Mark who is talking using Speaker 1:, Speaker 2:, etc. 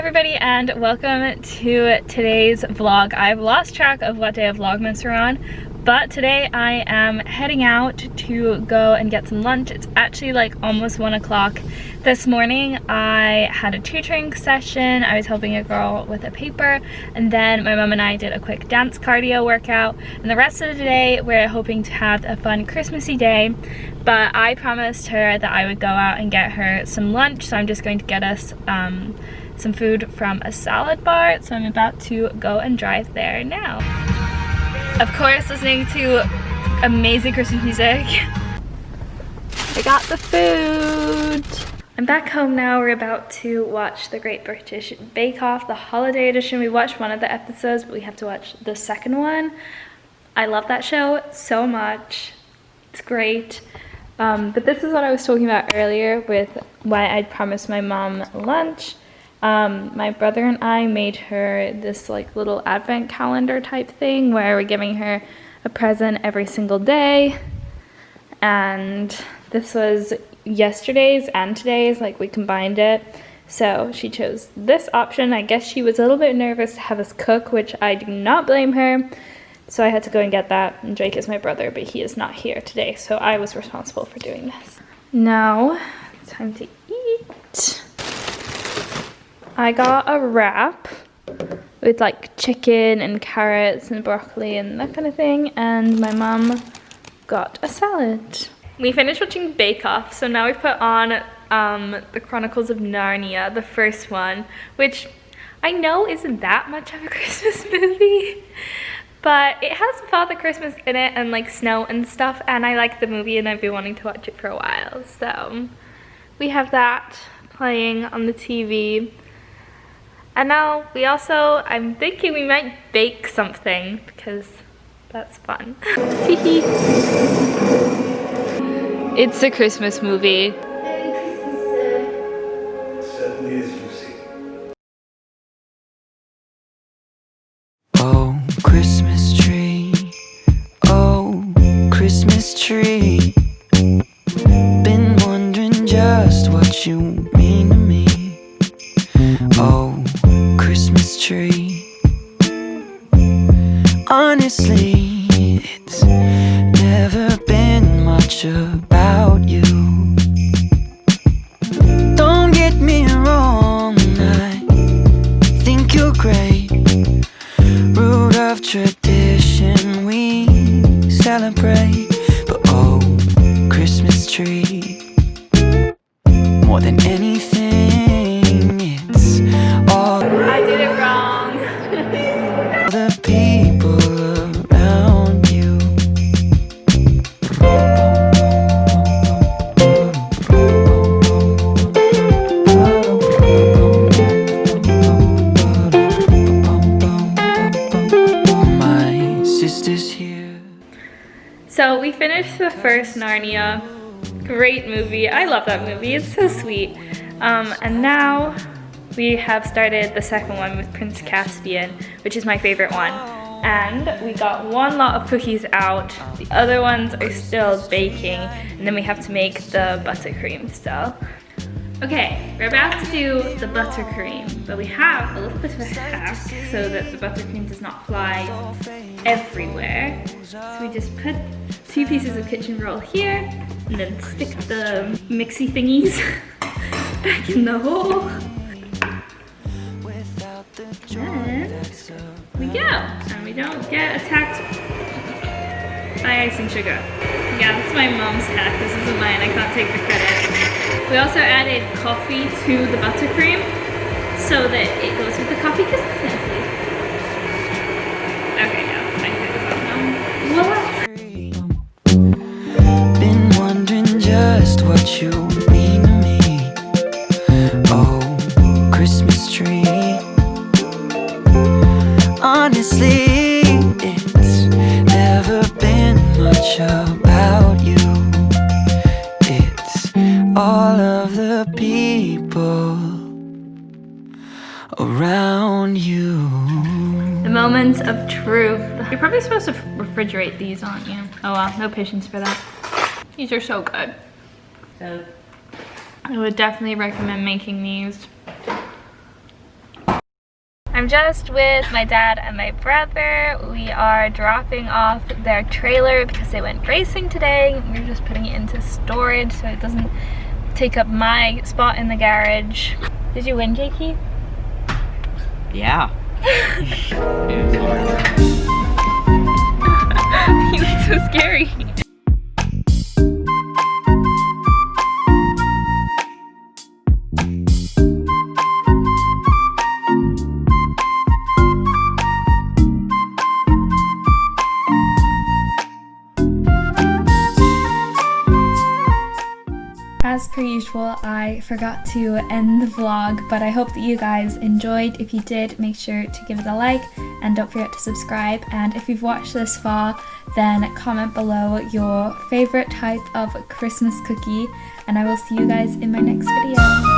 Speaker 1: everybody and welcome to today's vlog. I've lost track of what day of Vlogmas we're on, but today I am heading out to go and get some lunch. It's actually like almost 1 o'clock. This morning I had a tutoring session. I was helping a girl with a paper, and then my mom and I did a quick dance cardio workout, and the rest of the day we're hoping to have a fun Christmassy day. But I promised her that I would go out and get her some lunch, so I'm just going to get us some food from a salad bar. So I'm about to go and drive there now. Of course, listening to amazing Christmas music. I got the food. I'm back home now. We're about to watch the Great British Bake Off, the holiday edition. We watched one of the episodes, but we have to watch the second one. I love that show so much. It's great. But this is what I was talking about earlier with why I'd promised my mom lunch. My brother and I made her this like little advent calendar type thing where we're giving her a present every single day. And this was yesterday's and today's, like we combined it. So she chose this option. I guess she was a little bit nervous to have us cook, which I do not blame her. So I had to go and get that, and Drake is my brother, but he is not here today, so I was responsible for doing this. Now, it's time to eat. I got a wrap with like chicken and carrots and broccoli and that kind of thing, and my mom got a salad. We finished watching Bake Off, so now we put on the Chronicles of Narnia, the first one, which I know isn't that much of a Christmas movie. But it has Father Christmas in it and like snow and stuff, and I like the movie and I've been wanting to watch it for a while. So we have that playing on the TV. And now I'm thinking we might bake something because that's fun. It's a Christmas movie.
Speaker 2: Merry Christmas, sir.
Speaker 3: It certainly is, Lucy.
Speaker 4: Oh, Christmas tree, oh, Christmas tree. Been wondering just what you mean to me. Oh, Christmas tree. Honestly, it's never been much about you. Don't get me wrong, I think you're great. Root of tradition we celebrate. But oh, Christmas tree, more than anything, it's all
Speaker 1: I did it wrong.
Speaker 4: the people around you. My sister's here.
Speaker 1: So we finished the first Narnia. Great movie. I love that movie. It's so sweet. And now we have started the second one with Prince Caspian, which is my favorite one. And we got one lot of cookies out. The other ones are still baking. And then we have to make the buttercream still. Okay, we're about to do the buttercream, but we have a little bit of a hack so that the buttercream does not fly everywhere. So we just put 2 pieces of kitchen roll here, and then stick the mixy thingies back in the hole. Then we go, and we don't get attacked by icing sugar. Yeah, that's my mom's hack. This isn't mine. I can't take the credit. We also added coffee to the buttercream so that it goes with the coffee consistency. Okay, yeah, I can this off now. Voila!
Speaker 4: Been wondering just what you mean to me. Oh, Christmas tree. Honestly, it's never been much about you. It's all of the people around you.
Speaker 1: The moments of truth. You're probably supposed to refrigerate these, aren't you? Oh well, no patience for that. These are so good. I would definitely recommend making these. I'm just with my dad and my brother. We are dropping off their trailer because they went racing today. We're just putting it into storage so it doesn't take up my spot in the garage. Did you win, Jakey?
Speaker 5: Yeah.
Speaker 1: You look so scary. As per usual, I forgot to end the vlog, but I hope that you guys enjoyed. If you did, make sure to give it a like and don't forget to subscribe. And if you've watched this far, then comment below your favorite type of Christmas cookie, and I will see you guys in my next video.